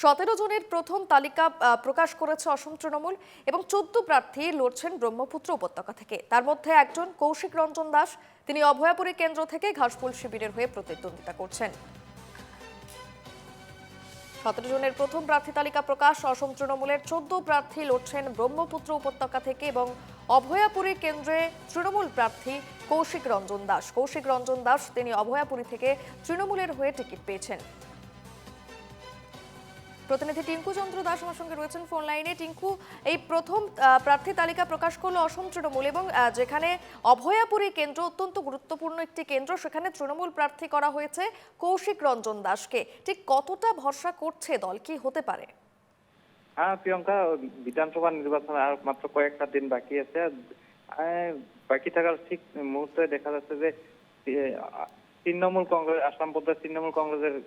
17 জনের প্রথম তালিকা প্রকাশ করেছে অসম তৃণমূল এবং 14 প্রার্থী লড়ছেন ব্রহ্মপুত্র উপত্যকা থেকে। তার মধ্যে একজন কৌশিক রঞ্জন দাস, তিনি অভয়াপুরী কেন্দ্র থেকে ঘাসফুল শিবিরের হয়ে প্রতিদ্বন্দ্বিতা করছেন। 17 জনের প্রথম প্রার্থী তালিকা প্রকাশ। অসম তৃণমূলের 14 প্রার্থী লড়ছেন ব্রহ্মপুত্র উপত্যকা থেকে এবং অভয়াপুরী কেন্দ্রে তৃণমূল প্রার্থী কৌশিক রঞ্জন দাস তিনি অভয়াপুরী থেকে তৃণমূলের হয়ে টিকিট পেয়েছেন। প্রতিনিধি টিঙ্কু চন্দ্র দাস আমার সঙ্গে রয়েছেন ফোন লাইনে। টিঙ্কু, এই প্রথম প্রার্থী তালিকা প্রকাশ করলো অসম তৃণমূল এবং যেখানে অভয়াপুরী কেন্দ্র অত্যন্ত গুরুত্বপূর্ণ একটি কেন্দ্র, সেখানে তৃণমূল প্রার্থী করা হয়েছে কৌশিক রঞ্জন দাসকে। ঠিক কতটা ভরসা করছে দল, কি হতে পারে? হ্যাঁ প্রিয়ঙ্কা, বিধানসভা নির্বাচনে আর মাত্র কয়েকটা দিন বাকি আছে। বাকি থাকার ঠিক মুহূর্তে দেখা যাচ্ছে যে তৃণমূল কংগ্রেস, আসাম প্রদেশ তৃণমূল কংগ্রেসের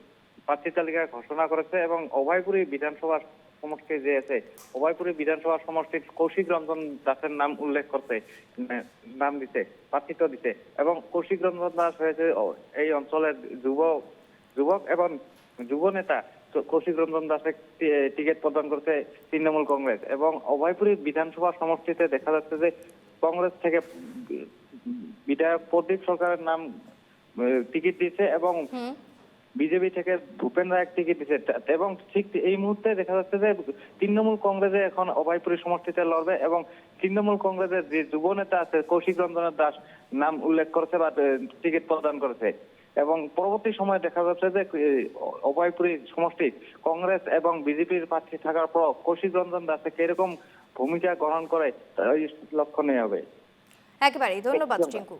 প্রার্থী তালিকা ঘোষণা করেছে এবং অভয়পুরী বিধানসভা সমষ্টি যে আছে, অভয়পুরী বিধানসভা সমষ্টির কৌশিক রঞ্জন দাসের নাম উল্লেখ করতে নাম দিতে, প্রার্থিত্ব দিতে। এবং কৌশিক রঞ্জন দাস হয়েছে এই অঞ্চলের যুবক এবং যুব নেতা। কৌশিক রঞ্জন দাসের টিকিট প্রদান করছে তৃণমূল কংগ্রেস এবং অভয়পুরী বিধানসভা সমষ্টিতে দেখা যাচ্ছে যে কংগ্রেস থেকে বিধায়ক প্রদীপ সরকারের নাম টিকিট দিচ্ছে এবং বিজেপি থেকে ভূপেন রায়ের টিকিট দিচ্ছে। এবং ঠিক এই মুহূর্তে দেখা যাচ্ছে যে তৃণমূল কংগ্রেসে এখন অভয়পুরী সমষ্টিতে লড়বে এবং তৃণমূল কংগ্রেসের যে যুব নেতা আছে কৌশিক রঞ্জন দাস নাম উল্লেখ করেছে বা টিকিট প্রদান করেছে। এবং পরবর্তী সময় দেখা যাচ্ছে যে অভয়পুরী সমষ্টি কংগ্রেস এবং বিজেপির প্রার্থী থাকার পর কৌশিক রঞ্জন দাসে কিরকম ভূমিকা গ্রহণ করে এই লক্ষণীয় হবে। একেবারেই ধন্যবাদ টিঙ্কু।